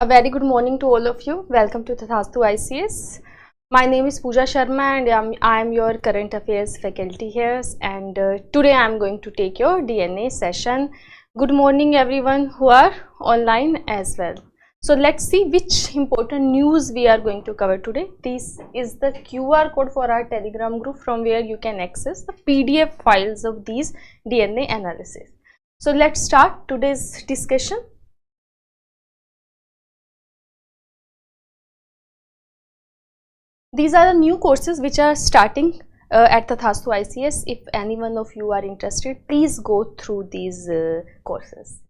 A very good morning to all of you. Welcome to Tathastu ICS. My name is Pooja Sharma and I am your current affairs faculty here, and today I am going to take your DNA session. Good morning everyone who are online as well. So let's see which important news we are going to cover today. This is the QR code for our Telegram group from where you can access the PDF files of these DNA analysis. So let's start today's discussion. These are the new courses which are starting at Tathastu ICS. If any one of you are interested, please go through these courses.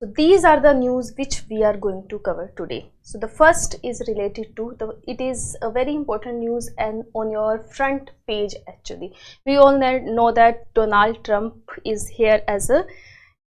So these are the news which we are going to cover today. So the first is related to it is a very important news and on your front page actually. We all know that Donald Trump is here as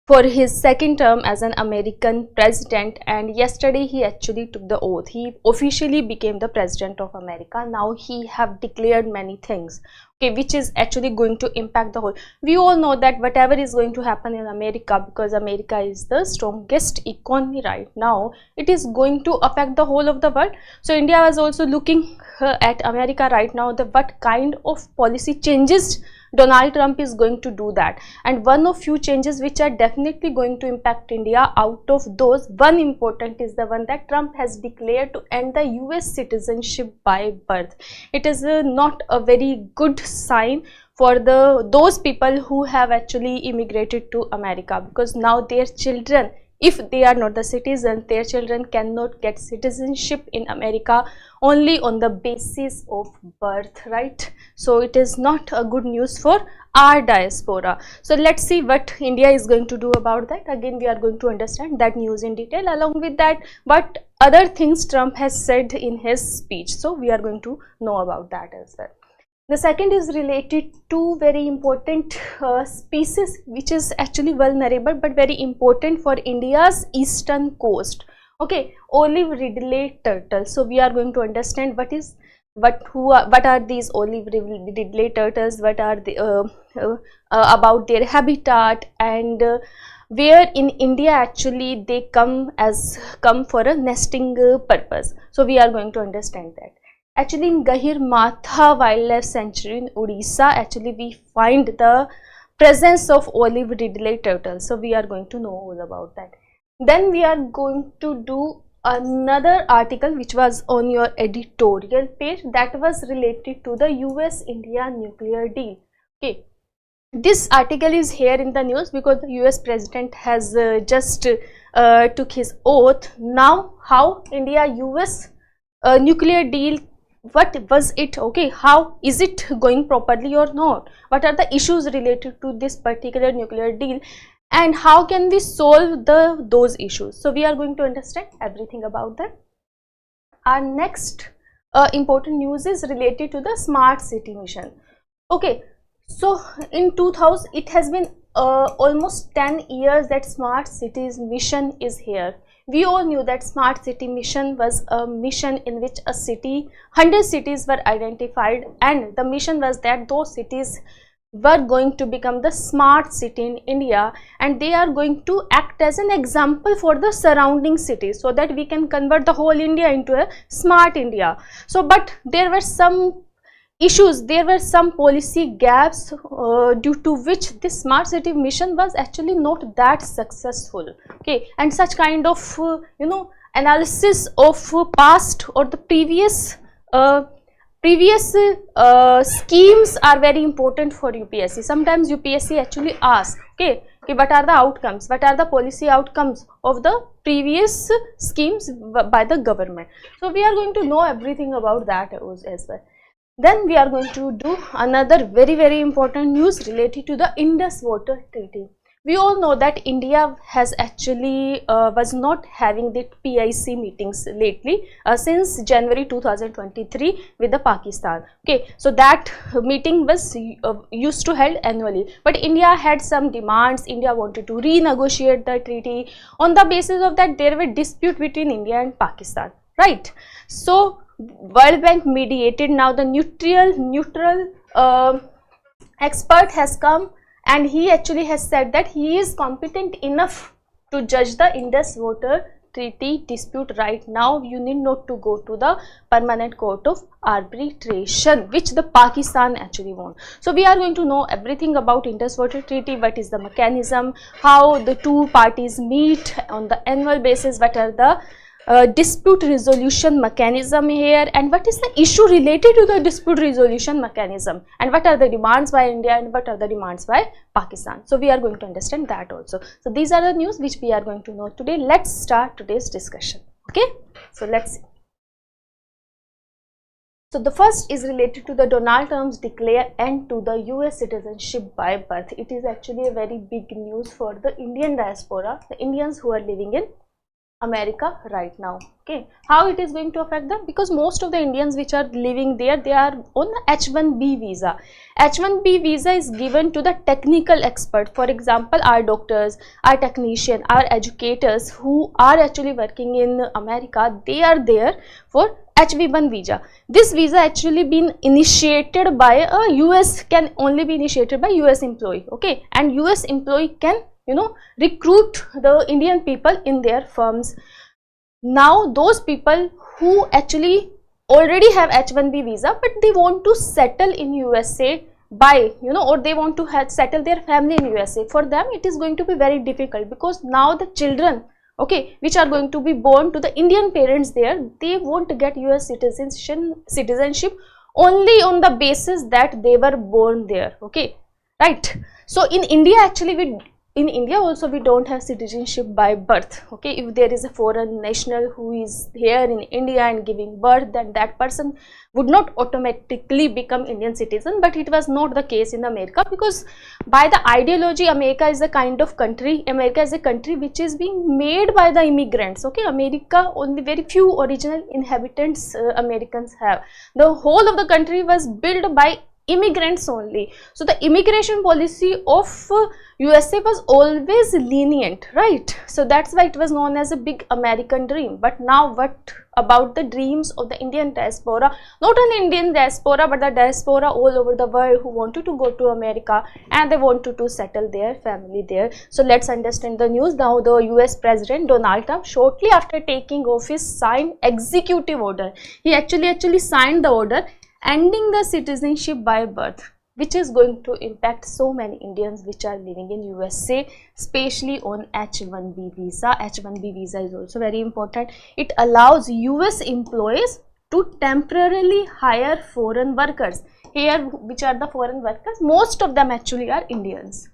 for his second term as an American president, and yesterday he actually took the oath. He officially became the president of America. Now he have declared many things, okay, which is actually going to impact the whole. We all know that whatever is going to happen in America, because America is the strongest economy right now, it is going to affect the whole of the world. So India was also looking at America right now, what kind of policy changes Donald Trump is going to do that, and one of few changes which are definitely going to impact India. Out of those, one important is the one that Trump has declared to end the US citizenship by birth. It is not a very good sign for those people who have actually immigrated to America, because now their children, if they are not the citizens, their children cannot get citizenship in America only on the basis of birth, right? So it is not a good news for our diaspora. So let's see what India is going to do about that. Again, we are going to understand that news in detail. Along with that, what other things Trump has said in his speech, so we are going to know about that as well. The second is related to very important species which is actually vulnerable but very important for India's eastern coast. Okay, olive Ridley turtles. So we are going to understand what are these olive Ridley turtles, what are the about their habitat, and where in India actually they come for a nesting purpose. So we are going to understand that. Actually, in Gahir Matha Wildlife Sanctuary in Odisha, actually we find the presence of olive Ridley turtles. So we are going to know all about that. Then we are going to do another article which was on your editorial page, that was related to the US-India nuclear deal. Okay, this article is here in the news because the US president has just took his oath. Now, how India-US nuclear deal, what was it, okay, how is it going properly or not, what are the issues related to this particular nuclear deal, and how can we solve those issues. So we are going to understand everything about that. Our next important news is related to the smart city mission. Okay, so in 2000 it has been almost 10 years that smart cities mission is here. We all knew that smart city mission was a mission in which 100 cities were identified, and the mission was that those cities were going to become the smart city in India, and they are going to act as an example for the surrounding cities, so that we can convert the whole India into a smart India. So but there were some issues, there were some policy gaps due to which this smart city mission was actually not that successful. Okay, and such kind of analysis of past or the previous schemes are very important for UPSC. Sometimes UPSC actually asks, okay, what are the outcomes, what are the policy outcomes of the previous schemes by the government. So we are going to know everything about that as well. Then we are going to do another very important news related to the Indus Water Treaty. We all know that India has actually was not having the PIC meetings lately since January 2023 with the Pakistan. Okay, so that meeting was used to held annually, but India had some demands. India wanted to renegotiate the treaty. On the basis of that, there were dispute between India and Pakistan, right? So World Bank mediated. Now the neutral expert has come, and he actually has said that he is competent enough to judge the Indus Water Treaty dispute right now, you need not to go to the permanent court of arbitration, which the Pakistan actually won. So we are going to know everything about Indus Water Treaty, what is the mechanism, how the two parties meet on the annual basis, what are the dispute resolution mechanism here, and what is the issue related to the dispute resolution mechanism, and what are the demands by India and what are the demands by Pakistan. So we are going to understand that also. So these are the news which we are going to know today. Let's start today's discussion. Okay, so let's see. So the first is related to the Donald Trump's declare end to the US citizenship by birth. It is actually a very big news for the Indian diaspora, the Indians who are living in America right now. Okay, how it is going to affect them? Because most of the Indians which are living there, they are on the H1B visa. H1B visa is given to the technical expert. For example, our doctors, our technicians, our educators who are actually working in America, they are there for H1B visa. This visa actually been initiated by a US, can only be initiated by US employee. Okay, and US employee can recruit the Indian people in their firms. Now those people who actually already have H1B visa but they want to settle in USA by or they want to settle their family in USA, for them it is going to be very difficult, because now the children, okay, which are going to be born to the Indian parents there, they won't get US citizenship only on the basis that they were born there. Okay, right. So in India actually in India also we don't have citizenship by birth. Okay, if there is a foreign national who is here in India and giving birth, then that person would not automatically become Indian citizen. But it was not the case in America, because by the ideology, America is a kind of country, America is a country which is being made by the immigrants. Okay, America, only very few original inhabitants Americans have. The whole of the country was built by immigrants only. So the immigration policy of USA was always lenient, right? So that's why it was known as a big American dream. But now what about the dreams of the Indian diaspora? Not only Indian diaspora but the diaspora all over the world who wanted to go to America and they wanted to settle their family there. So let's understand the news. Now the US President Donald Trump, shortly after taking office, signed executive order. He actually signed the order ending the citizenship by birth, which is going to impact so many Indians which are living in USA, especially on H1B visa. H1B visa is also very important. It allows US employees to temporarily hire foreign workers. Here, which are the foreign workers? Most of them actually are Indians.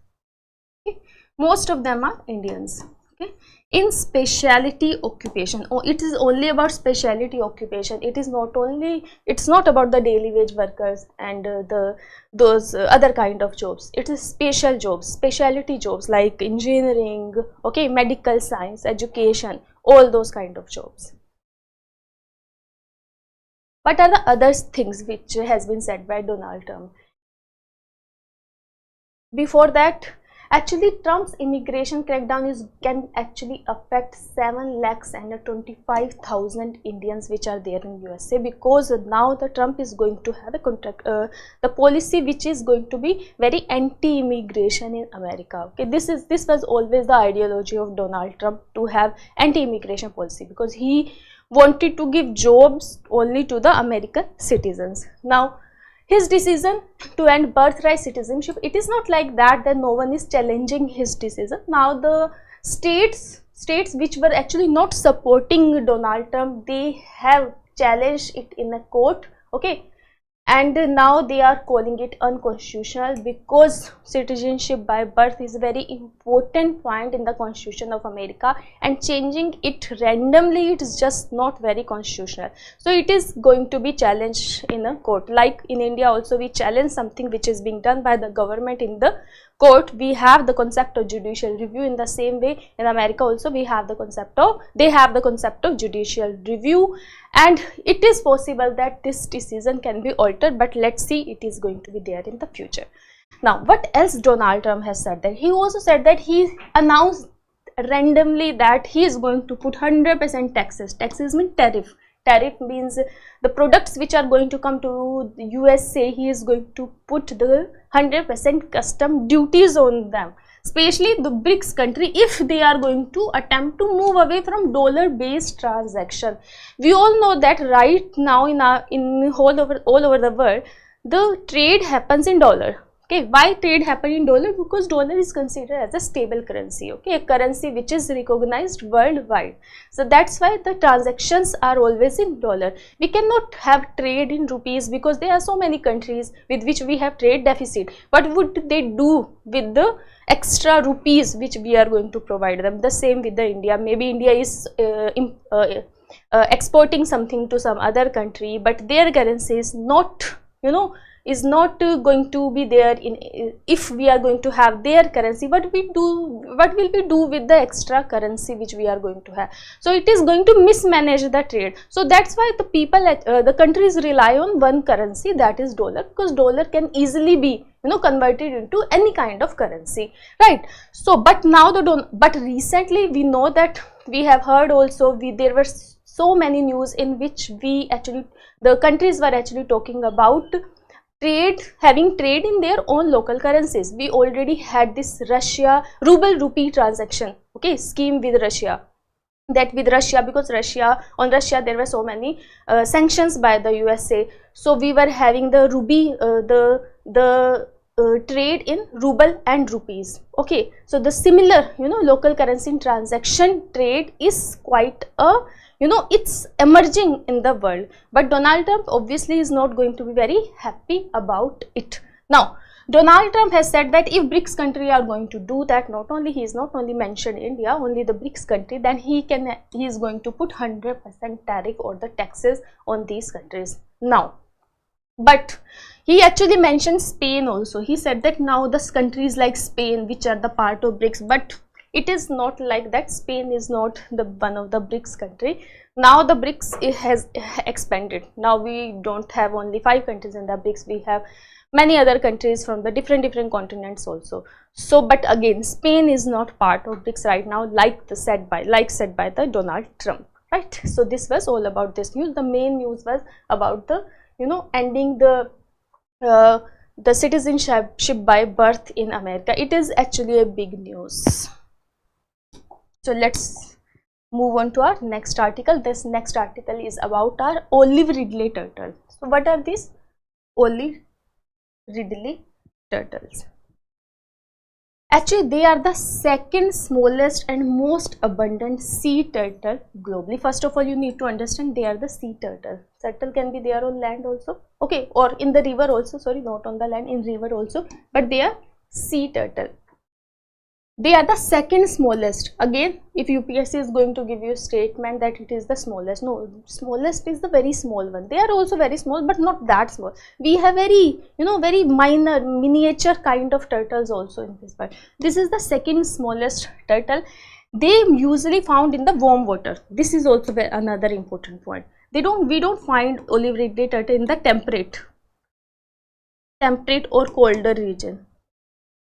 Okay? Most of them are Indians. Okay, in specialty occupation. Oh, it is only about specialty occupation. It is not only, it's not about the daily wage workers and those other kind of jobs. It is special jobs, specialty jobs like engineering, okay, medical science, education, all those kind of jobs. What are the other things which has been said by Donald Trump? Before that, actually Trump's immigration crackdown can actually affect 7,25,000 Indians which are there in USA, because now the Trump is going to have a the policy which is going to be very anti-immigration in America. Okay, this was always the ideology of Donald Trump, to have anti-immigration policy, because he wanted to give jobs only to the American citizens. Now his decision to end birthright citizenship, it is not like that no one is challenging his decision. Now the states which were actually not supporting Donald Trump, they have challenged it in a court. Okay, and now they are calling it unconstitutional, because citizenship by birth is a very important point in the Constitution of America, and changing it randomly, it is just not very constitutional. So it is going to be challenged in a court. Like in India also, we challenge something which is being done by the government in the court. We have the concept of judicial review. In the same way, in America also we have the concept of, they have the concept of judicial review, and it is possible that this decision can be altered, but let's see, it is going to be there in the future. Now what else Donald Trump has said? That he also said that he announced randomly that he is going to put 100% taxes. Taxes mean tariff. Tariff means the products which are going to come to the USA, he is going to put the 100% custom duties on them. especially the BRICS country, if they are going to attempt to move away from dollar based transaction. We all know that right now in all over the world, the trade happens in dollar. Okay, why trade happen in dollar? Because dollar is considered as a stable currency, okay, a currency which is recognized worldwide. So that's why the transactions are always in dollar. We cannot have trade in rupees because there are so many countries with which we have trade deficit. What would they do with the extra rupees which we are going to provide them? The same with the India. Maybe India is exporting something to some other country, but their currency is not, is not going to be there in, if we are going to have their currency, what will we do with the extra currency which we are going to have? So it is going to mismanage the trade. So that's why the people the countries rely on one currency, that is dollar, because dollar can easily be converted into any kind of currency, right? So but now but recently we know that we have heard also, there were so many news in which the countries were actually talking about having trade in their own local currencies. We already had this Russia ruble rupee transaction, okay, scheme with Russia. Because on Russia there were so many sanctions by the USA. So we were having the trade in ruble and rupees. Okay, so the similar local currency transaction trade is quite a it's emerging in the world, but Donald Trump obviously is not going to be very happy about it. Now Donald Trump has said that if BRICS country are going to do that, he is not only mentioned India, only the BRICS country, then he is going to put 100% tariff or the taxes on these countries. Now, but he actually mentioned Spain also. He said that now the countries like Spain, which are the part of BRICS, but it is not like that. Spain is not the one of the BRICS country. Now the BRICS has expanded. Now we don't have only 5 countries in the BRICS. We have many other countries from the different continents also. So, but again, Spain is not part of BRICS right now, like said by the Donald Trump, right? So this was all about this news. The main news was about the ending the citizenship by birth in America. It is actually a big news. So let's move on to our next article. This next article is about our olive Ridley turtle. So what are these olive Ridley turtles? Actually, they are the second smallest and most abundant sea turtle globally. First of all, you need to understand they are the sea turtle. Turtle can be there on land also, okay, or in the river also. Sorry, not on the land, in river also, but they are sea turtle. They are the second smallest. Again, if UPSC is going to give you a statement that it is the smallest, no, smallest is the very small one. They are also very small, but not that small. We have very, very minor, miniature kind of turtles also in this part. This is the second smallest turtle. They usually found in the warm water. This is also another important point. We don't find olive Ridley turtle in the temperate or colder region.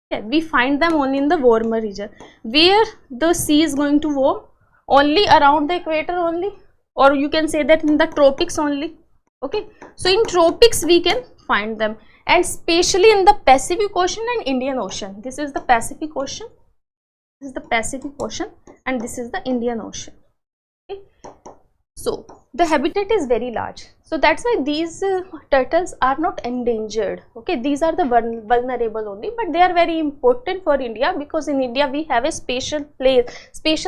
Yeah, we find them only in the warmer region, where the sea is going to warm, only around the equator only, or you can say that in the tropics only. Okay, so in tropics we can find them, and especially in the Pacific Ocean and Indian Ocean. This is the Pacific Ocean, this is the Pacific Ocean, and this is the Indian Ocean. Okay, so the habitat is very large. So that's why these turtles are not endangered. Okay, these are the vulnerable only, but they are very important for India, because in India we have a special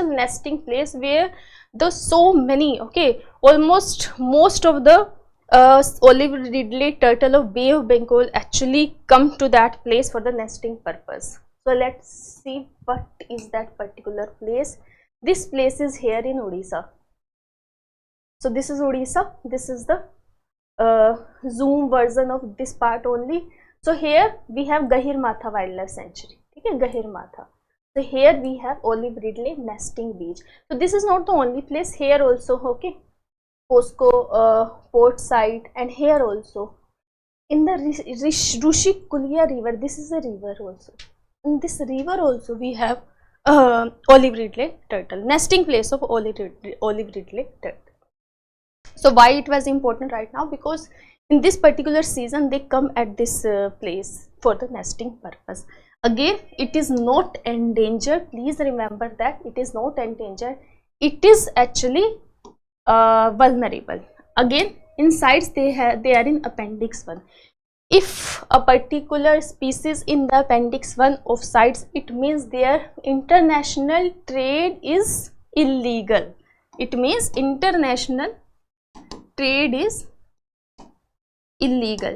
nesting place where the so many, okay, almost most of the olive Ridley turtle of Bay of Bengal actually come to that place for the nesting purpose. So let's see what is that particular place. This place is here in Odisha. So this is Odisha, this is the zoom version of this part only. So here we have Gahirmatha Wildlife Sanctuary, okay, Gahirmatha. So here we have olive Ridley nesting beach. So this is not the only place, here also, okay, Posco port site, and here also in the Rushikulia river, this is a river also. In this river also we have olive Ridley turtle, nesting place of olive Ridley turtle. So why it was important right now? Because in this particular season they come at this place for the nesting purpose. Again, it is not endangered. Please remember that it is not endangered. It is actually vulnerable. Again, in CITES they are in appendix 1. If a particular species in the appendix 1 of CITES, it means their international trade is illegal. It means international trade is illegal.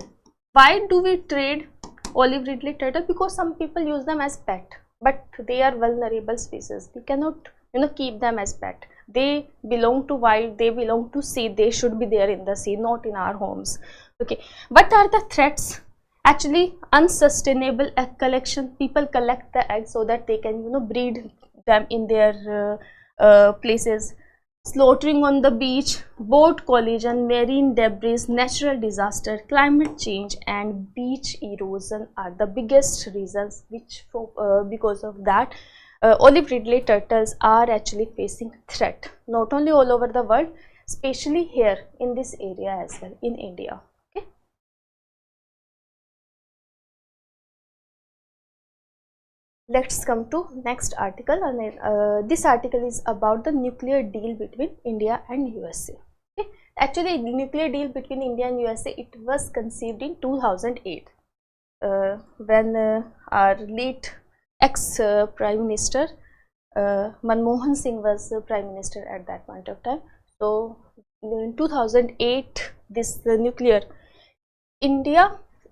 Why do we trade olive ridley turtle? Because some people use them as pet, but they are vulnerable species. We cannot keep them as pet. They belong to wild, they belong to sea, they should be there in the sea, not in our homes. Okay, what are the threats? Actually, unsustainable egg collection. People collect the eggs so that they can breed them in their places. Slaughtering on the beach, boat collision, marine debris, natural disaster, climate change and beach erosion are the biggest reasons which because of that olive ridley turtles are actually facing threat, not only all over the world, especially here in this area as well, in India. Okay. Let's come to next article, and this article is about the nuclear deal between India and USA. Okay. Actually, the nuclear deal between India and USA, it was conceived in 2008 when our late ex-Prime Minister Manmohan Singh was Prime Minister at that point of time. So, in 2008, this nuclear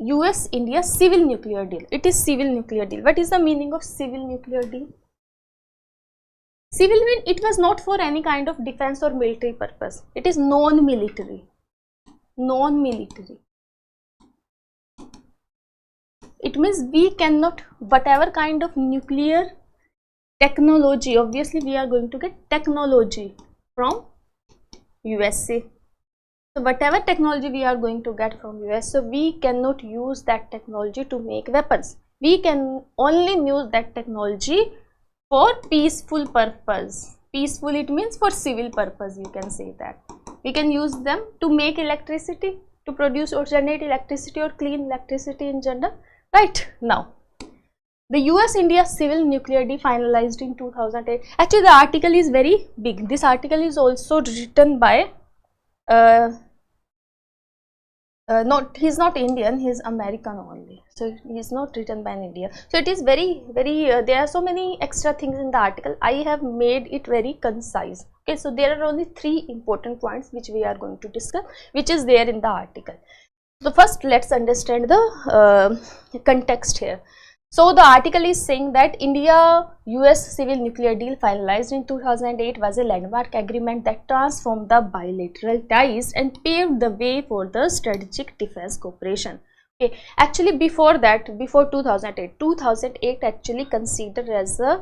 US-India civil nuclear deal. It is civil nuclear deal. What is the meaning of civil nuclear deal? Civil mean it was not for any kind of defense or military purpose. It is non-military. Non-military. It means we cannot, whatever kind of nuclear technology, obviously we are going to get technology from USA. So whatever technology we are going to get from US, so we cannot use that technology to make weapons. We can only use that technology for peaceful purpose. Peaceful, it means for civil purpose, you can say that. We can use them to make electricity, to produce or generate electricity or clean electricity in general. Right now, the US-India civil nuclear deal finalized in 2008. Actually, the article is very big. This article is also written by he's not Indian, he's American only, so he's not written by an India. So it is very there are so many extra things in the article. I have made it very concise. Okay, so there are only 3 important points which we are going to discuss, which is there in the article. So first, let's understand the context here. So the article is saying that India-US civil nuclear deal finalized in 2008 was a landmark agreement that transformed the bilateral ties and paved the way for the strategic defense cooperation. Okay, actually before that, before 2008 actually considered as a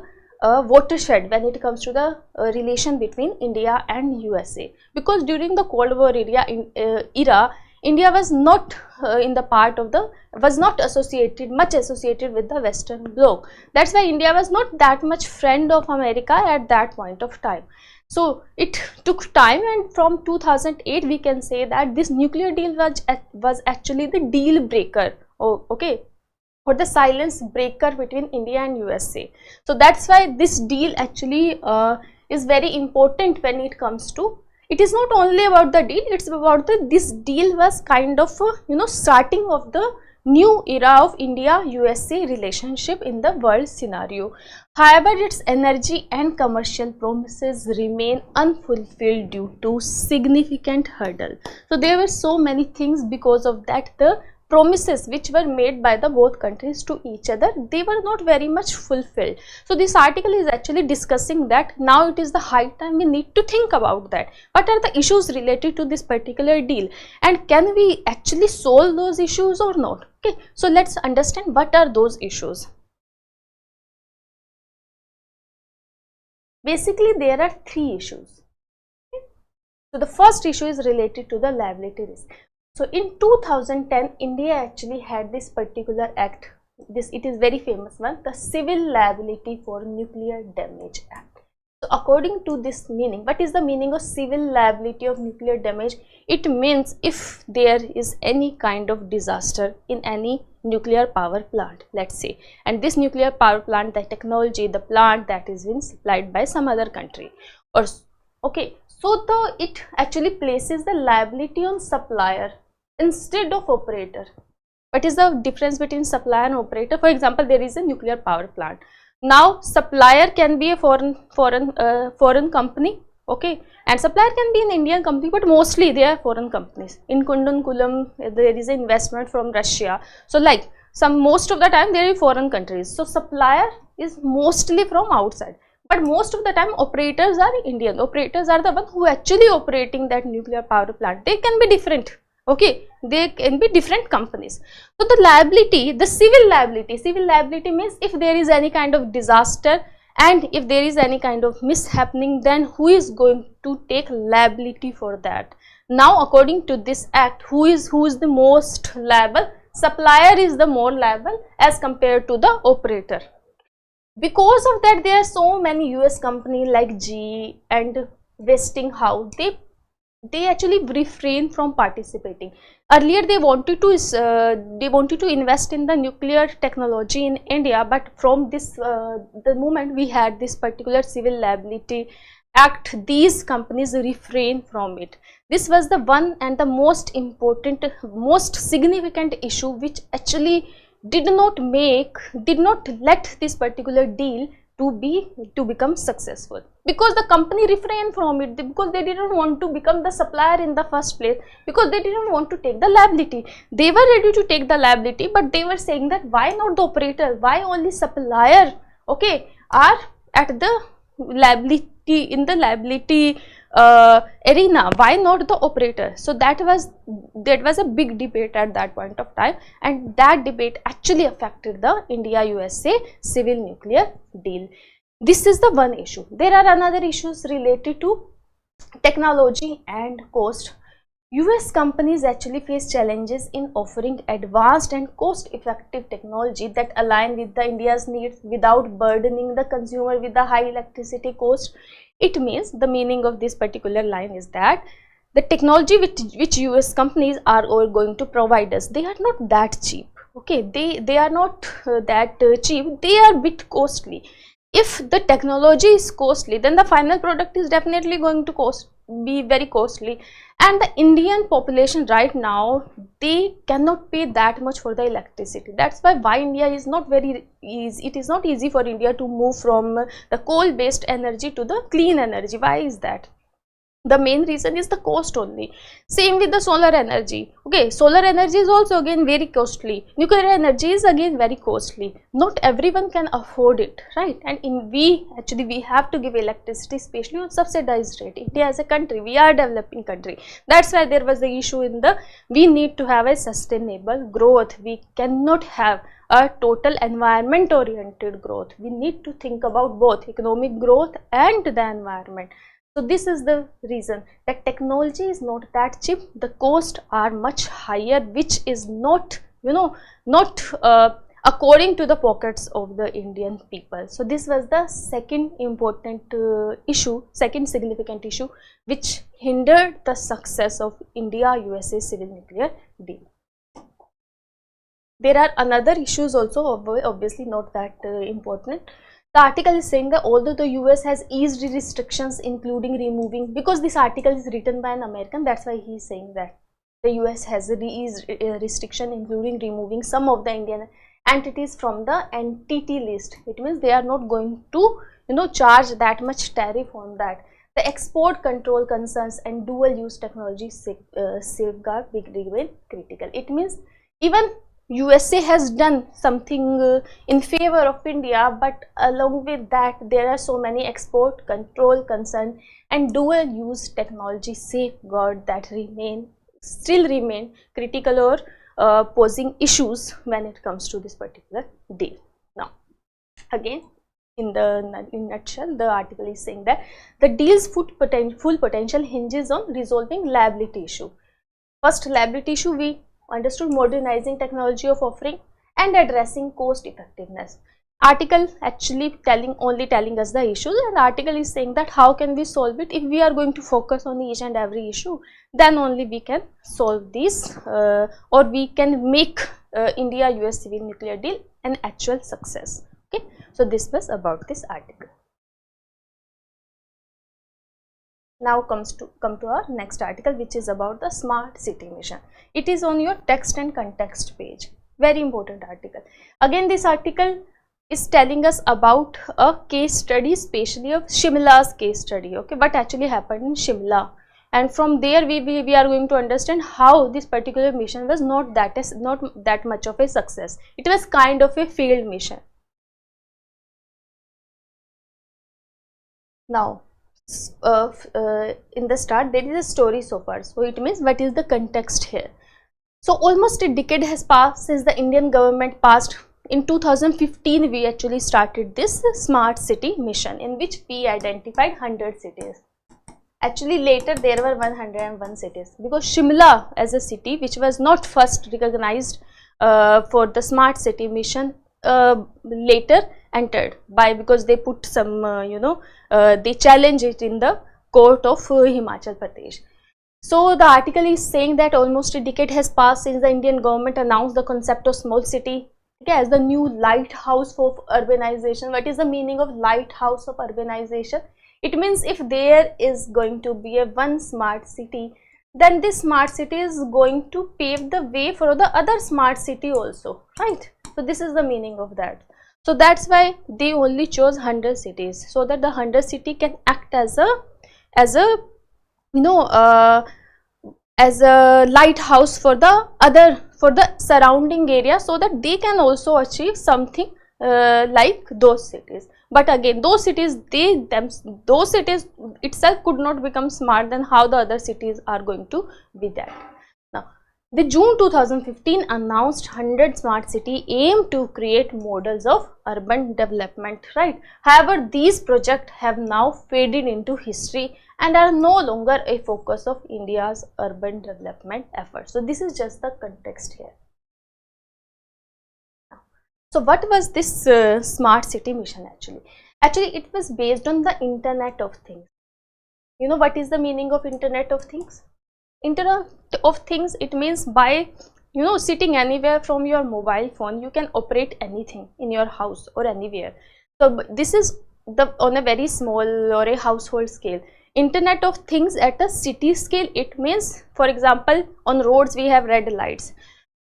watershed when it comes to the relation between India and USA, because during the Cold War era, India was not in the part of the, was not much associated with the Western bloc. That's why India was not that much friend of America at that point of time. So it took time, and from 2008 we can say that this nuclear deal was actually the deal breaker. Oh, okay, or the silence breaker between India and USA. So that's why this deal actually is very important when it comes to. It is not only about the deal, it's about this deal was kind of starting of the new era of India-USA relationship in the world scenario. However, its energy and commercial promises remain unfulfilled due to significant hurdle. So there were so many things, because of that the promises which were made by the both countries to each other, they were not very much fulfilled. So this article is actually discussing that now it is the high time we need to think about that. What are the issues related to this particular deal, and can we actually solve those issues or not? Okay, so let's understand what are those issues. Basically, there are 3 issues. Okay. So the first issue is related to the liability risk. So in 2010, India actually had this particular act. It is very famous one, the Civil Liability for Nuclear Damage Act. So according to this meaning, what is the meaning of civil liability of nuclear damage? It means if there is any kind of disaster in any nuclear power plant, let's say, and this nuclear power plant, the technology, the plant that is been supplied by some other country, or okay, so it actually places the liability on supplier instead of operator. What is the difference between supplier and operator? For example, there is a nuclear power plant. Now supplier can be a foreign company, okay, and supplier can be an Indian company, but mostly they are foreign companies. In Kudankulam there is an investment from Russia, so like most of the time they are foreign countries. So supplier is mostly from outside, but most of the time operators are Indian. Operators are the one who actually operating that nuclear power plant. They can be different, okay, they can be different companies. So the liability, the civil liability means if there is any kind of disaster and if there is any kind of mishappening, then who is going to take liability for that? Now according to this act, who is the most liable? Supplier is the more liable as compared to the operator. Because of that, there are so many US companies like GE and Westinghouse, they actually refrain from participating. Earlier they wanted to invest in the nuclear technology in India, but from this the moment we had this particular civil liability act, these companies refrain from it. This was the one and the most important, most significant issue which actually did not let this particular deal to become successful, because the company refrained from it, because they didn't want to become the supplier in the first place, because they didn't want to take the liability. They were ready to take the liability, but they were saying that why not the operator, why only supplier, okay, are at the liability, in the liability arena, why not the operator? So that was a big debate at that point of time, and that debate actually affected the India USA civil nuclear deal. This is the one issue. There are another issues related to technology and cost. US companies actually face challenges in offering advanced and cost-effective technology that align with the India's needs without burdening the consumer with the high electricity cost. It means, the meaning of this particular line is that the technology which US companies are all going to provide us, they are not that cheap, okay, they are not that cheap, they are bit costly. If the technology is costly, then the final product is definitely going to be very costly, and the Indian population right now, they cannot pay that much for the electricity. That's why India is not very easy. It is not easy for India to move from the coal based energy to the clean energy. Why is that? The main reason is the cost only. Same with the solar energy. Okay, solar energy is also again very costly. Nuclear energy is again very costly. Not everyone can afford it, right? And we have to give electricity, especially on subsidized rate. India as a country, we are a developing country. That's why there was the issue in we need to have a sustainable growth. We cannot have a total environment oriented growth. We need to think about both economic growth and the environment. So this is the reason that technology is not that cheap. The costs are much higher, which is not, according to the pockets of the Indian people. So this was the second important issue, second significant issue, which hindered the success of India-USA civil nuclear deal. There are another issues also, obviously not that important. The article is saying that although the US has eased restrictions, including removing, because this article is written by an American, that's why he is saying that the US has eased restriction, including removing some of the Indian entities from the entity list. It means they are not going to, charge that much tariff on that. The export control concerns and dual use technology safeguard remain critical. It means even USA has done something in favor of India, but along with that there are so many export control concern and dual use technology safeguard that still remain critical or posing issues when it comes to this particular deal. Now again, in nutshell, the article is saying that the deal's full potential hinges on resolving liability issue. First liability issue we understood, modernizing technology of offering and addressing cost effectiveness. Article actually only telling us the issues, and the article is saying that how can we solve it. If we are going to focus on each and every issue, then only we can solve this or we can make India US civil nuclear deal an actual success. Okay, so this was about this article. Now come to our next article, which is about the smart city mission. It is on your text and context page. Very important article. Again, this article is telling us about a case study, especially of Shimla's case study. Okay, what actually happened in Shimla, and from there we are going to understand how this particular mission was not that much of a success. It was kind of a failed mission. Now, in the start there is a story so far, so it means what is the context here. So almost a decade has passed since the Indian government passed. In 2015 we actually started this smart city mission, in which we identified 100 cities. Actually later there were 101 cities, because Shimla as a city, which was not first recognized for the smart city mission, later entered because they put some they challenged it in the court of Himachal Pradesh. So the article is saying that almost a decade has passed since the Indian government announced the concept of small city, okay, as the new lighthouse of urbanization. What is the meaning of lighthouse of urbanization? It means if there is going to be a one smart city, then this smart city is going to pave the way for the other smart city also, right? So this is the meaning of that. So that's why they only chose 100 cities, so that the 100 city can act as a lighthouse for the surrounding area, so that they can also achieve something like those cities. But again, those cities itself could not become smart, then how the other cities are going to be that. Now, the June 2015 announced 100 smart city aim to create models of urban development, right? However, these projects have now faded into history and are no longer a focus of India's urban development efforts. So this is just the context here. So what was this smart city mission actually? Actually, it was based on the Internet of Things. You know what is the meaning of Internet of Things? Internet of Things, it means by sitting anywhere from your mobile phone, you can operate anything in your house or anywhere. So this is on a very small or a household scale. Internet of Things at a city scale, it means, for example, on roads we have red lights.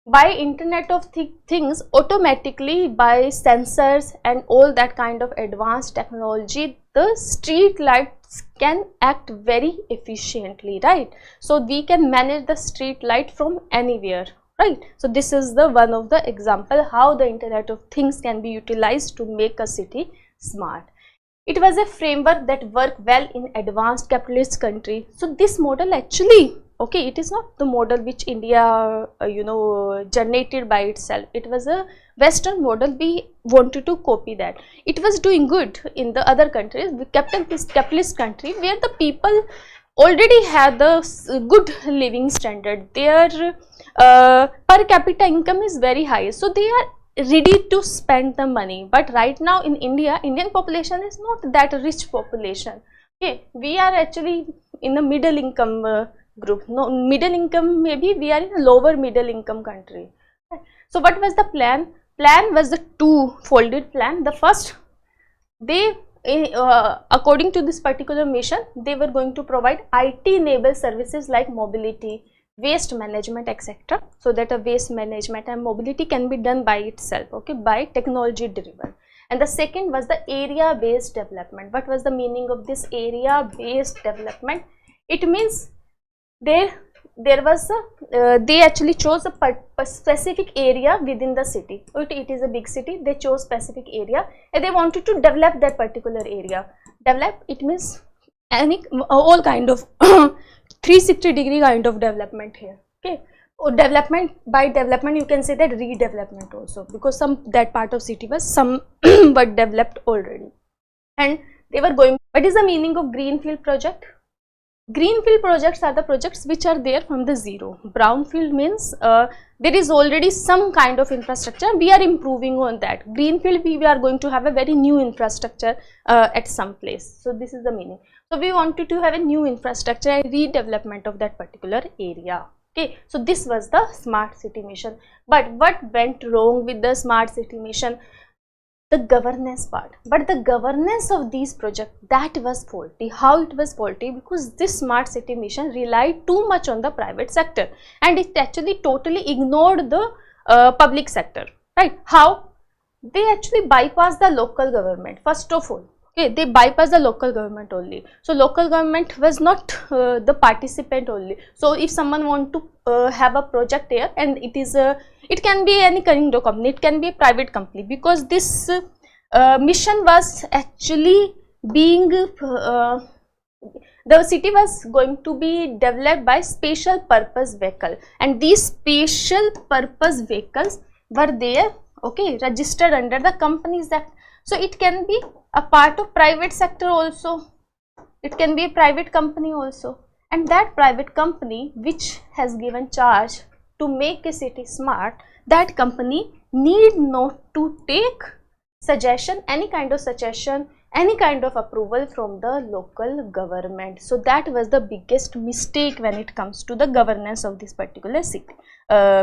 By Internet of Things, automatically by sensors and all that kind of advanced technology, the street lights can act very efficiently, right? So we can manage the street light from anywhere, right? So this is the one of the example how the Internet of Things can be utilized to make a city smart. It was a framework that worked well in advanced capitalist country. So this model actually, okay, it is not the model which India generated by itself. It was a Western model. We wanted to copy that. It was doing good in the other countries, the capitalist country, where the people already have the good living standard. Their per capita income is very high, so they are ready to spend the money. But right now in India, Indian population is not that rich population. Okay, we are actually in the middle income group. No, middle income, maybe we are in a lower middle income country. So what was the plan? Plan was the two-folded plan. The first, they according to this particular mission, they were going to provide IT-enabled services like mobility, waste management, etc., so that a waste management and mobility can be done by itself, okay, by technology driven. And the second was the area based development. What was the meaning of this area based development? It means there was they actually chose a specific area within the city. It is a big city, they chose specific area and they wanted to develop that particular area. Develop, it means all kind of 360-degree kind of development here, okay. Or development, by development you can say that redevelopment also, because that part of city was but developed already. And they were going, what is the meaning of greenfield project? Greenfield projects are the projects which are there from the zero. Brownfield means there is already some kind of infrastructure, we are improving on that. Greenfield, we are going to have a very new infrastructure at some place. So this is the meaning. So we wanted to have a new infrastructure and redevelopment of that particular area. Okay, so this was the smart city mission. But what went wrong with the smart city mission? The governance part. But the governance of these projects, that was faulty. How it was faulty? Because this smart city mission relied too much on the private sector and it actually totally ignored the public sector, right? How? They actually bypassed the local government first of all. Okay, they bypass the local government only. So local government was not the participant only. So if someone want to have a project here, and it is it can be any kind of company, it can be a private company, because this mission was actually being the city was going to be developed by special purpose vehicle, and these special purpose vehicles were there, okay, registered under the Companies Act. So it can be a part of private sector also, it can be a private company also, and that private company which has given charge to make a city smart, that company need not to take suggestion, any kind of suggestion, any kind of approval from the local government. So that was the biggest mistake when it comes to the governance of this particular city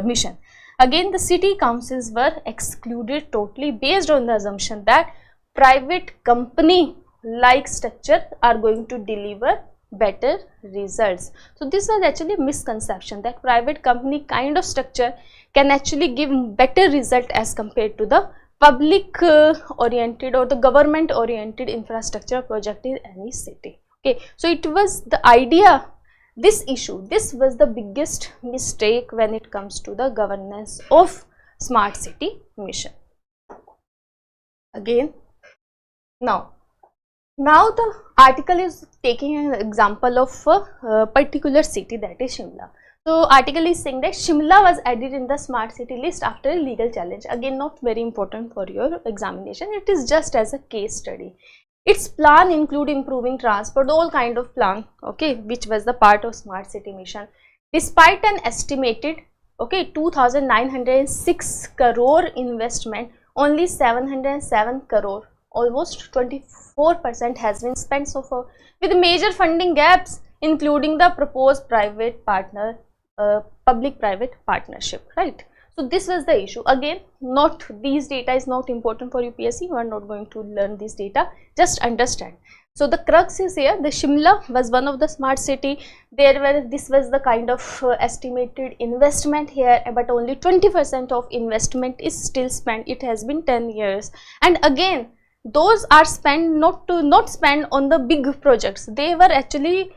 mission. Again, the city councils were excluded totally based on the assumption that private company like structure are going to deliver better results. So this was actually a misconception that private company kind of structure can actually give better result as compared to the public oriented or the government oriented infrastructure project in any city. Okay, so it was the idea, this issue, this was the biggest mistake when it comes to the governance of smart city mission. Again, now the article is taking an example of a particular city, that is Shimla. So article is saying that Shimla was added in the smart city list after a legal challenge. Again, not very important for your examination, it is just as a case study. Its plan include improving transport, all kind of plan, okay, which was the part of smart city mission. Despite an estimated, okay, 2,906 crore investment, only 707 crore, almost 24% has been spent so far, with major funding gaps including the proposed private partner, public-private partnership, right? So this was the issue. Again, not these data is not important for UPSC, you are not going to learn this data, just understand. So the crux is here, the Shimla was one of the smart city, this was the kind of estimated investment here, but only 20% of investment is still spent, it has been 10 years. And again, those are spent not spent on the big projects, they were actually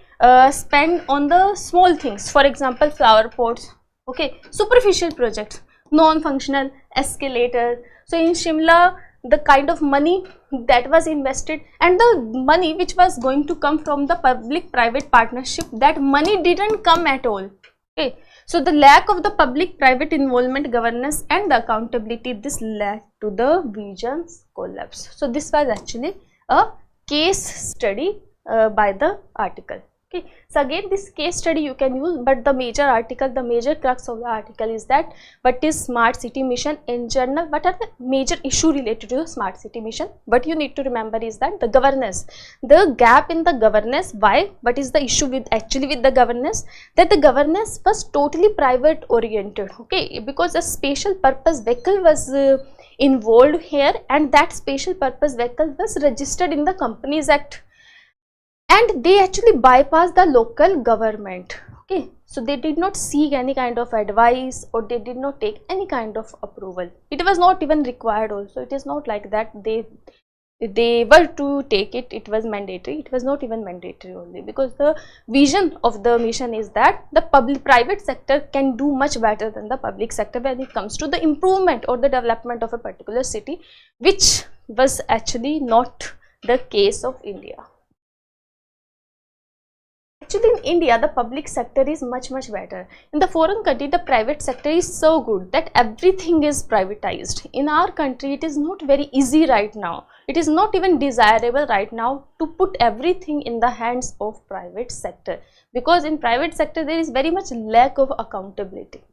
spent on the small things, for example flower pots, okay, superficial projects, non-functional escalator. So in Shimla, the kind of money that was invested and the money which was going to come from the public private partnership, that money didn't come at all, okay. So the lack of the public private involvement, governance and the accountability, this led to the vision's collapse. So this was actually a case study by the article. Okay, so again this case study you can use, but the major article, the major crux of the article is that what is smart city mission in general, what are the major issue related to the smart city mission. What you need to remember is that the governance, the gap in the governance. Why? What is the issue with actually with the governance? That the governance was totally private oriented, okay, because a special purpose vehicle was involved here, and that special purpose vehicle was registered in the Companies Act. And they actually bypassed the local government, okay. So they did not seek any kind of advice or they did not take any kind of approval. It was not even required also. It is not like that they were to take it, it was mandatory. It was not even mandatory only, because the vision of the mission is that the private sector can do much better than the public sector when it comes to the improvement or the development of a particular city, which was actually not the case of India. Actually, in India, the public sector is much better. In the foreign country, the private sector is so good that everything is privatized. In our country, it is not very easy right now. It is not even desirable right now to put everything in the hands of private sector, because in private sector there is very much lack of accountability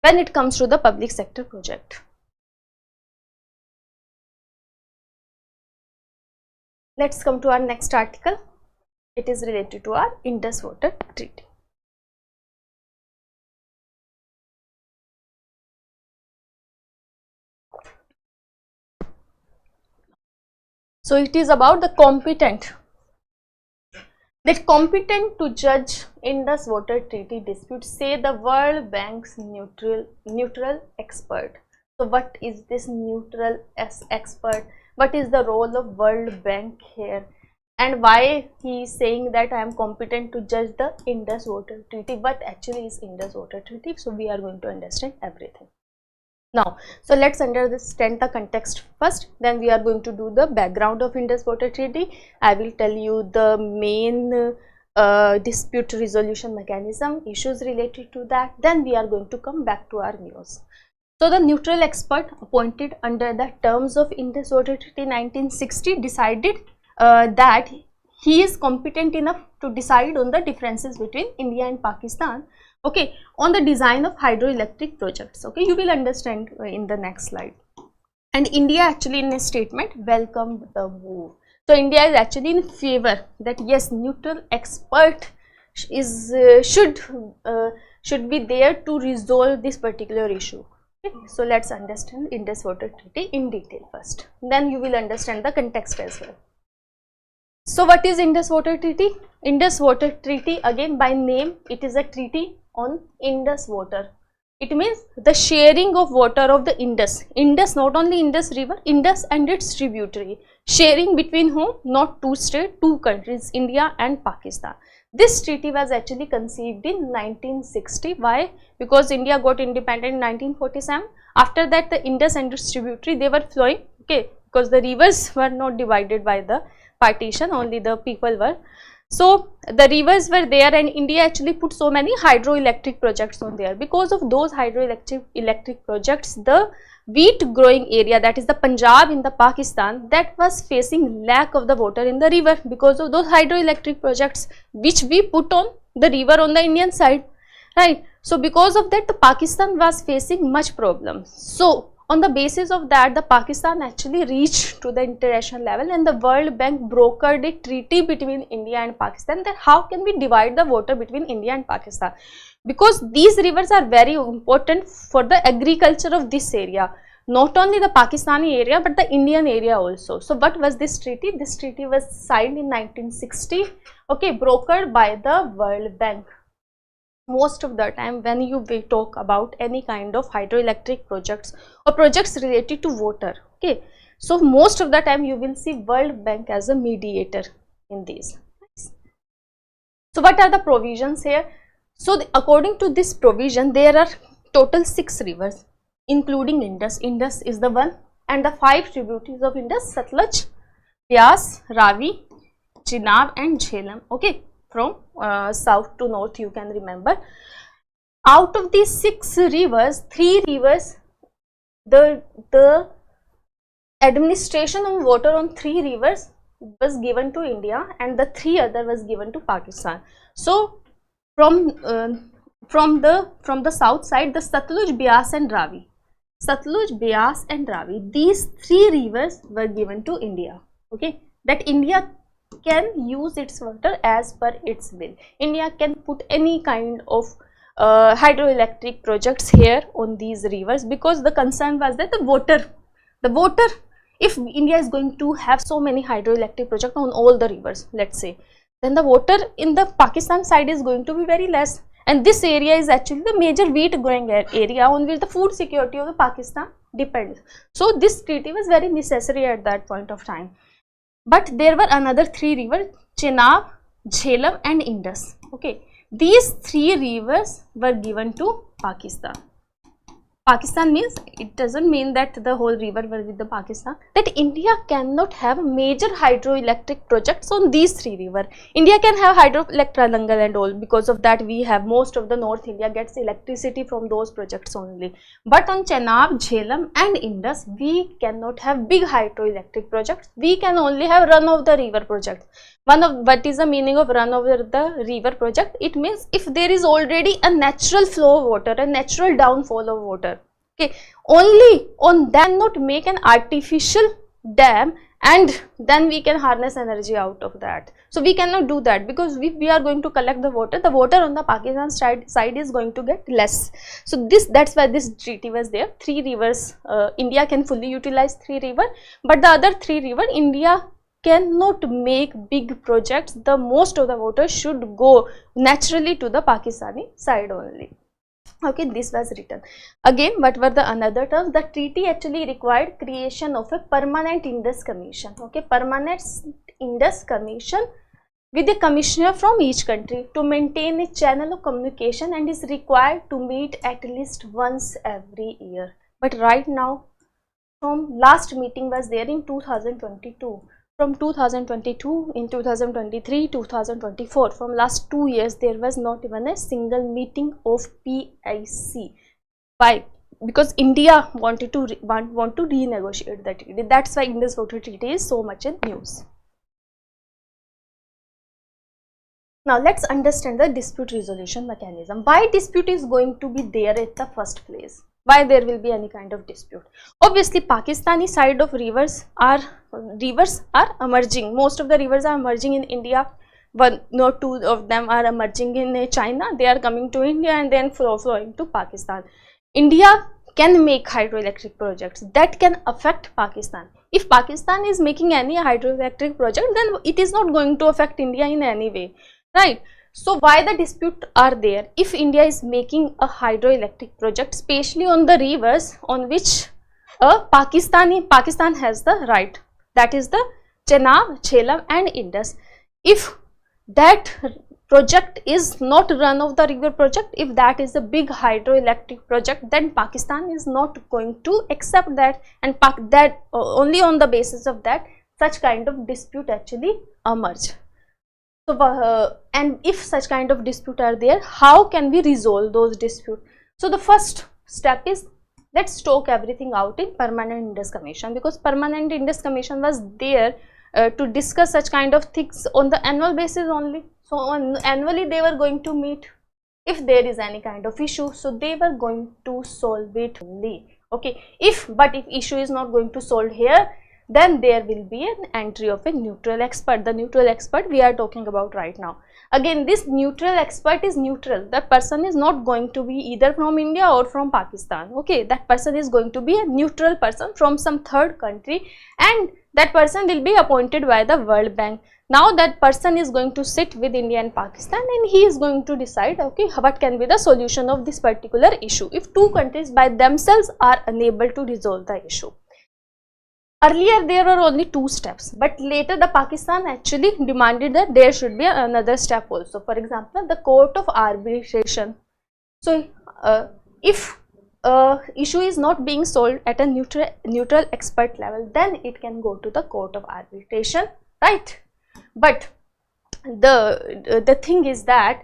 when it comes to the public sector project. Let's come to our next article. It is related to our Indus Water Treaty. So it is about the competent to judge Indus Water Treaty dispute, say the World Bank's neutral expert. So what is this neutral expert? What is the role of World Bank here? And why he is saying that I am competent to judge the Indus Water Treaty? What actually is Indus Water Treaty? So we are going to understand everything now. So let's understand the context first, then we are going to do the background of Indus Water Treaty. I will tell you the main dispute resolution mechanism, issues related to that, then we are going to come back to our news. So the neutral expert appointed under the terms of Indus Water Treaty 1960 decided that he is competent enough to decide on the differences between India and Pakistan, okay, on the design of hydroelectric projects. Okay, you will understand in the next slide. And India actually in a statement welcomed the move. So India is actually in favor that yes, neutral expert is should be there to resolve this particular issue. Okay, so let's understand Indus Water Treaty in detail first, then you will understand the context as well. So what is Indus Water Treaty? Indus Water Treaty, again by name, it is a treaty on Indus water. It means the sharing of water of the Indus. Indus, not only Indus river, Indus and its tributary. Sharing between whom? Not two states, two countries, India and Pakistan. This treaty was actually conceived in 1960. Why? Because India got independent in 1947. After that, the Indus and its tributary, they were flowing, okay, because the rivers were not divided by the partition, only the people were. So the rivers were there, and India actually put so many hydroelectric projects on there. Because of those hydroelectric projects, the wheat growing area, that is the Punjab in the Pakistan, that was facing lack of the water in the river because of those hydroelectric projects which we put on the river on the Indian side, right? So because of that, the Pakistan was facing much problems. So on the basis of that, the Pakistan actually reached to the international level, and the World Bank brokered a treaty between India and Pakistan that how can we divide the water between India and Pakistan, because these rivers are very important for the agriculture of this area, not only the Pakistani area but the Indian area also. So what was this treaty? This treaty was signed in 1960, okay, brokered by the World Bank. Most of the time when you will talk about any kind of hydroelectric projects or projects related to water, okay, so most of the time you will see World Bank as a mediator in these. So what are the provisions here? So according to this provision, there are total 6 rivers including Indus. Indus is the one, and the 5 tributaries of Indus: Satluj, Bias, Ravi, Chenab and Jhelum, okay, from south to north you can remember. Out of these 6 rivers, 3 rivers, the administration of water on 3 rivers was given to India, and the 3 other was given to Pakistan. So from the south side, the Satluj, Bias and Ravi, Satluj, Bias and Ravi, these 3 rivers were given to India, okay, that India can use its water as per its will. India can put any kind of hydroelectric projects here on these rivers, because the concern was that the water, if India is going to have so many hydroelectric projects on all the rivers, let's say, then the water in the Pakistan side is going to be very less, and this area is actually the major wheat growing area on which the food security of the Pakistan depends. So this treaty was very necessary at that point of time. But there were another 3 rivers: Chenab, Jhelum and Indus, okay. These 3 rivers were given to Pakistan. Pakistan means, it doesn't mean that the whole river was with the Pakistan, that India cannot have major hydroelectric projects on these three rivers. India can have hydroelectric and all, because of that we have most of the North India gets electricity from those projects only. But on Chenab, Jhelum and Indus, we cannot have big hydroelectric projects. We can only have run of the river projects. What is the meaning of run over the river project? It means if there is already a natural flow of water, a natural downfall of water, okay, only on that not make an artificial dam and then we can harness energy out of that. So we cannot do that, because if we are going to collect the water on the Pakistan side is going to get less. So that's why this treaty was there. Three rivers, India can fully utilize three rivers, but the other three rivers India cannot make big projects. The most of the water should go naturally to the Pakistani side only. Okay, this was written. Again, what were the another terms? The treaty actually required creation of a permanent Indus Commission. Okay, permanent Indus Commission with a commissioner from each country to maintain a channel of communication, and is required to meet at least once every year. But right now, from last meeting was there in 2022. From 2022, in 2023, 2024, from last 2 years, there was not even a single meeting of PIC. Why? Because India wanted to want to renegotiate the treaty. That's why Indus Water Treaty is so much in news. Now let's understand the dispute resolution mechanism. Why dispute is going to be there at the first place? Why there will be any kind of dispute? Obviously, Pakistani side of rivers are emerging. Most of the rivers are emerging in India. One or two of them are emerging in China. They are coming to India and then flowing to Pakistan. India can make hydroelectric projects that can affect Pakistan. If Pakistan is making any hydroelectric project, then it is not going to affect India in any way, right? So why the dispute are there? If India is making a hydroelectric project, especially on the rivers on which Pakistan has the right, that is the Chenab, Jhelum and Indus. If that project is not run of the river project, if that is a big hydroelectric project, then Pakistan is not going to accept that, and that only on the basis of that such kind of dispute actually emerge. So and if such kind of dispute are there, how can we resolve those disputes? So the first step is, let's talk everything out in permanent Indus Commission, because permanent Indus Commission was there to discuss such kind of things on the annual basis only. So annually they were going to meet. If there is any kind of issue, so they were going to solve it only. Okay, but if issue is not going to solve here, then there will be an entry of a neutral expert. The neutral expert we are talking about right now. Again, this neutral expert is neutral. That person is not going to be either from India or from Pakistan. Okay, that person is going to be a neutral person from some third country, and that person will be appointed by the World Bank. Now that person is going to sit with India and Pakistan, and he is going to decide, okay, what can be the solution of this particular issue if two countries by themselves are unable to resolve the issue. Earlier there were only two steps, but later the Pakistan actually demanded that there should be another step also. For example, the court of arbitration. So if issue is not being solved at a neutral expert level, then it can go to the court of arbitration, right? But the thing is that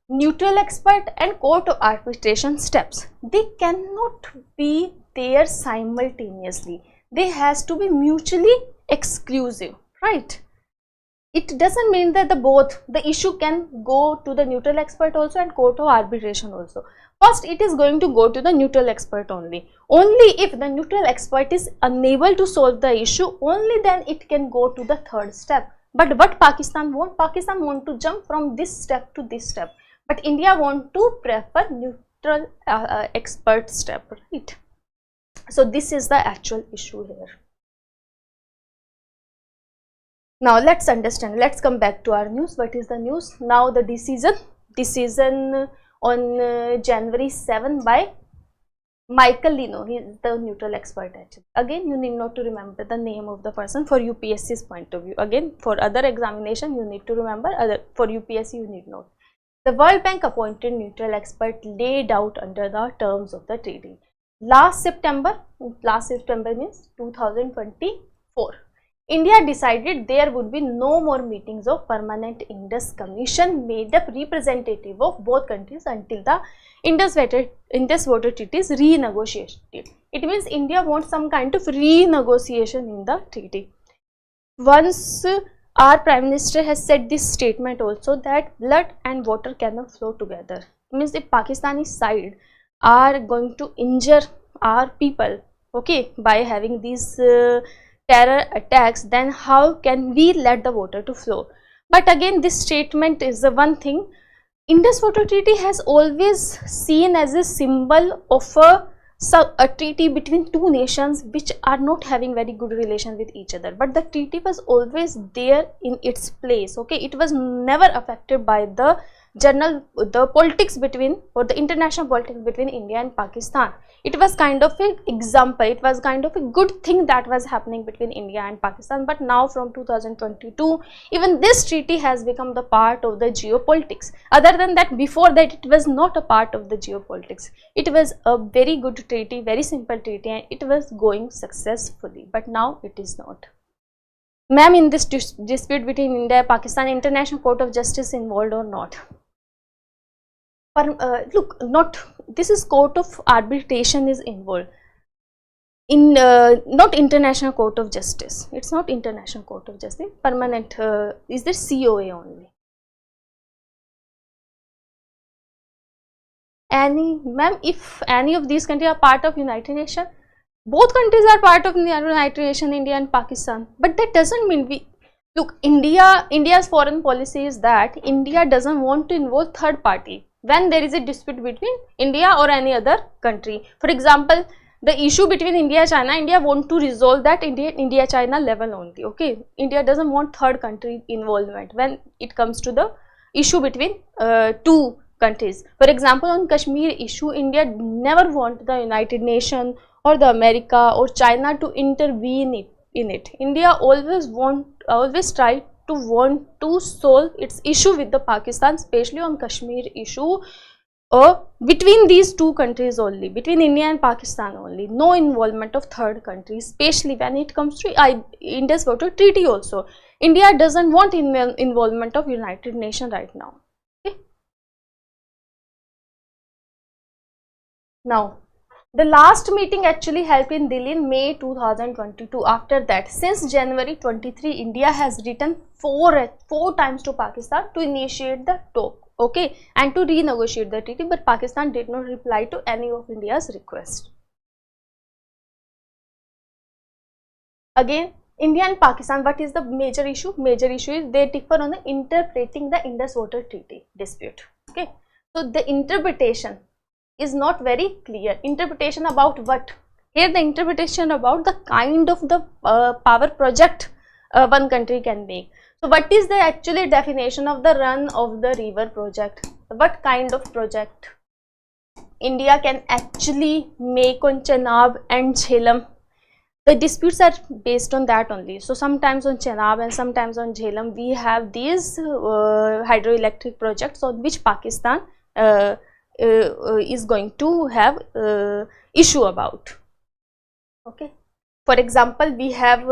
neutral expert and court of arbitration steps, they cannot be there simultaneously. They has to be mutually exclusive, right? It doesn't mean that the issue can go to the neutral expert also and court of arbitration also. First, it is going to go to the neutral expert only. Only if the neutral expert is unable to solve the issue, only then it can go to the third step. But what Pakistan want? Pakistan want to jump from this step to this step, but India want to prefer neutral expert step, right? So this is the actual issue here. Now let's understand, let's come back to our news. What is the news? Now the decision on January 7 by Michael Lino, he is the neutral expert actually. Again, you need not to remember the name of the person for UPSC's point of view. Again, for other examination you need to remember, for UPSC you need not. The World Bank appointed neutral expert laid out under the terms of the treaty. last September means 2024, India decided there would be no more meetings of Permanent Indus Commission made up representative of both countries until the Indus Water Treaty is renegotiated. It means India wants some kind of renegotiation in the treaty. Once our Prime Minister has said this statement also, that blood and water cannot flow together. It means if Pakistani side are going to injure our people, okay, by having these terror attacks, then how can we let the water to flow? But again, this statement is the one thing. Indus Water Treaty has always seen as a symbol of a treaty between two nations which are not having very good relation with each other, but the treaty was always there in its place, okay. It was never affected by the politics between, or the international politics between India and Pakistan. It was kind of an example, it was kind of a good thing that was happening between India and Pakistan. But now from 2022, even this treaty has become the part of the geopolitics. Other than that, before that it was not a part of the geopolitics. It was a very good treaty, very simple treaty, and it was going successfully, but now it is not. Ma'am, in this dispute between India and Pakistan, International Court of Justice involved or not? Look, not this is Court of Arbitration is involved in, not International Court of Justice. It's not International Court of Justice. Permanent is the COA only. Ma'am, if any of these countries are part of United Nations, both countries are part of the United Nations, India and Pakistan. But that doesn't mean we look. India's foreign policy is that India doesn't want to involve third party when there is a dispute between India or any other country. For example, the issue between India and China, India want to resolve that India-China level only, okay. India doesn't want third country involvement when it comes to the issue between two countries. For example, on Kashmir issue, India never want the United Nations or the America or China to intervene in it. India always try to want to solve its issue with the Pakistan, especially on Kashmir issue, or between these two countries only, between India and Pakistan only. No involvement of third countries, especially when it comes to Indus Water Treaty also. India doesn't want involvement of United Nations right now. Okay. Now, the last meeting actually held in Delhi in May 2022. After that, since January 23, India has written four times to Pakistan to initiate the talk, okay, and to renegotiate the treaty, but Pakistan did not reply to any of India's requests. Again, India and Pakistan, what is the major issue? Major issue is they differ on the interpreting the Indus Water Treaty dispute, okay. So the interpretation is not very clear. Interpretation about what? Here the interpretation about the kind of the power project one country can make. So what is the actually definition of the run of the river project? What kind of project India can actually make on Chenab and Jhelum? The disputes are based on that only. So sometimes on Chenab and sometimes on Jhelum we have these hydroelectric projects on which Pakistan is going to have issue about, okay. For example, we have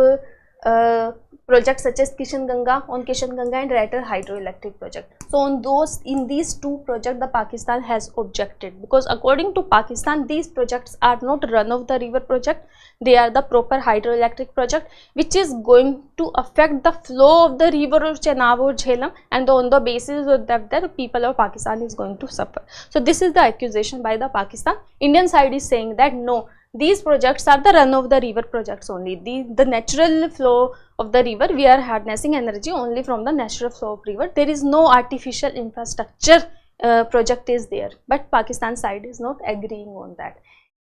projects such as Kishan Ganga and Ratter hydroelectric project. So on in these two projects the Pakistan has objected, because according to Pakistan these projects are not run of the river project, they are the proper hydroelectric project which is going to affect the flow of the river or Chenab or Jhelum, and on the basis of that the people of Pakistan is going to suffer. So this is the accusation by the Pakistan. Indian side is saying that no, these projects are the run of the river projects only. The natural flow of the river, we are harnessing energy only from the natural flow of river. There is no artificial infrastructure project is there, but Pakistan side is not agreeing on that,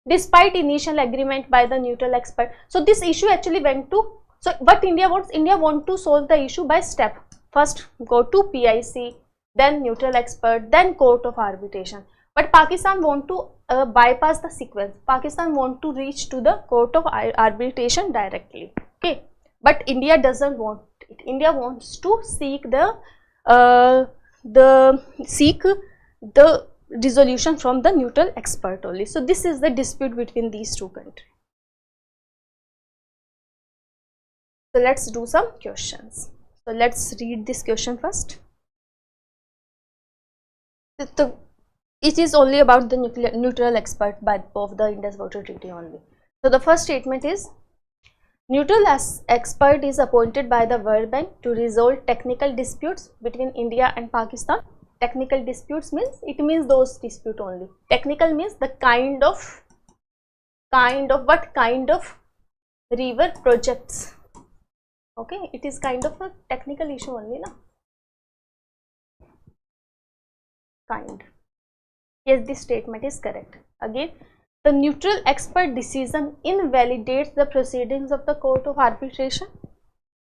despite initial agreement by the neutral expert. So this issue actually went to, so what India wants? India want to solve the issue by step. First go to PIC, then neutral expert, then court of arbitration. But Pakistan want to bypass the sequence. Pakistan want to reach to the court of arbitration directly, okay. But India doesn't want it. India wants to seek the resolution from the neutral expert only. So this is the dispute between these two countries. So let's do some questions. So let's read this question first. It is only about the neutral expert of the Indus Water Treaty only. So the first statement is, neutral expert is appointed by the World Bank to resolve technical disputes between India and Pakistan. Technical disputes means, it means those dispute only. Technical means the what kind of river projects. Okay, it is kind of a technical issue only, na? Kind. Yes, this statement is correct. Again, the neutral expert decision invalidates the proceedings of the Court of Arbitration.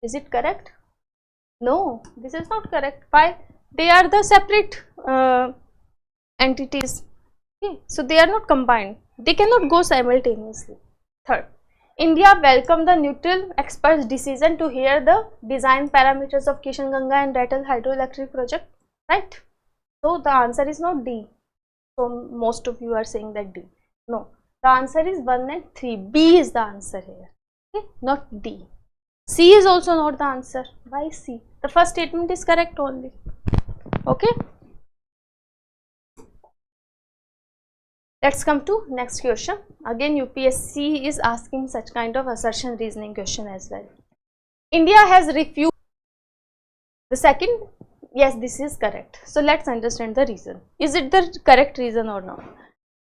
Is it correct? No, this is not correct. Why? They are the separate entities. Okay, so they are not combined. They cannot go simultaneously. Third, India welcomed the neutral expert's decision to hear the design parameters of Kishan Ganga and Ratel hydroelectric project. Right? So the answer is not D. So most of you are saying that D. No, the answer is 1 and 3. B is the answer here. Okay, not D. C is also not the answer. Why C? The first statement is correct only. Okay. Let's come to next question. Again, UPSC is asking such kind of assertion reasoning question as well. India has refused the second. Yes, this is correct. So let's understand the reason. Is it the correct reason or not?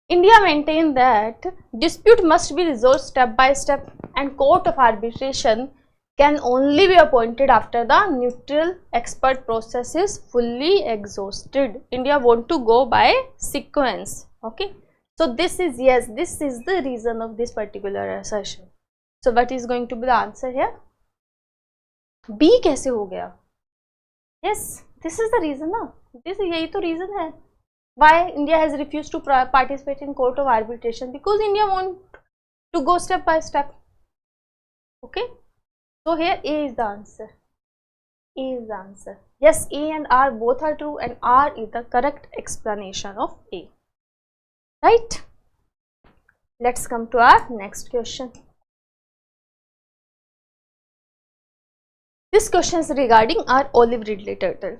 India maintained that dispute must be resolved step by step and court of arbitration can only be appointed after the neutral expert process is fully exhausted. India want to go by sequence. Okay. So this is, yes, this is the reason of this particular assertion. So what is going to be the answer here? B कैसे हो गया? Yes, this is the reason ना. This यही तो reason है. Why India has refused to participate in court of arbitration? Because India want to go step by step. Okay. So here A is the answer. A is the answer. Yes, A and R both are true and R is the correct explanation of A. Right? Let's come to our next question. This question is regarding our olive ridley turtle.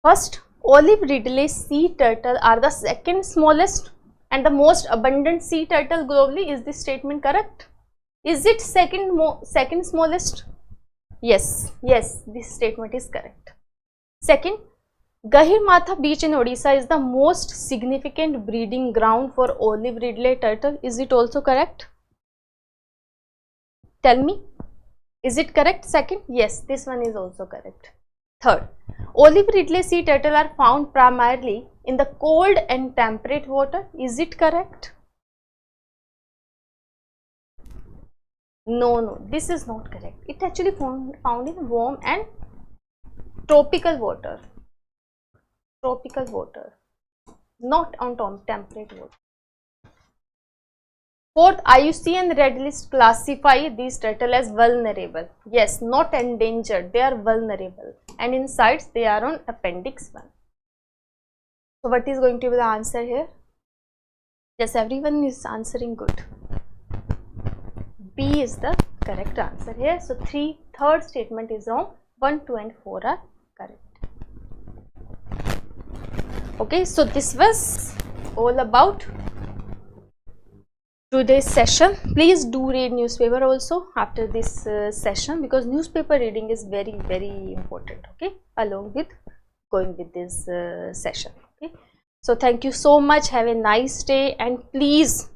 First, olive ridley sea turtle are the second smallest and the most abundant sea turtle globally. Is this statement correct? Is it second smallest? Yes, yes, this statement is correct. Second, Gahirmatha beach in Odisha is the most significant breeding ground for olive ridley turtle. Is it also correct? Tell me. Is it correct? Second, yes, this one is also correct. Third, olive ridley sea turtle are found primarily in the cold and temperate water. Is it correct? No, no, this is not correct. It actually found in warm and tropical water. Tropical water, not on temperate water. Fourth, IUCN Red List classify these turtle as vulnerable. Yes, not endangered, they are vulnerable. And in CITES, they are on Appendix 1. So what is going to be the answer here? Yes, everyone is answering good. B is the correct answer here. So third statement is wrong. 1, 2 and 4 are correct. Okay, so this was all about today's session. Please do read newspaper also after this session, because newspaper reading is very, very important. Okay, along with going with this session. Okay, so thank you so much. Have a nice day, and please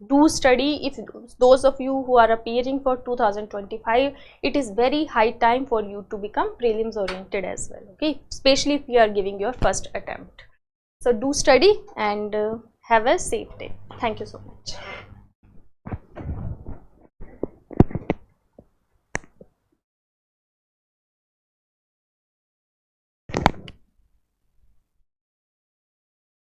do study. If those of you who are appearing for 2025, it is very high time for you to become prelims oriented as well. Okay, especially if you are giving your first attempt. So do study and have a safe day. Thank you so much.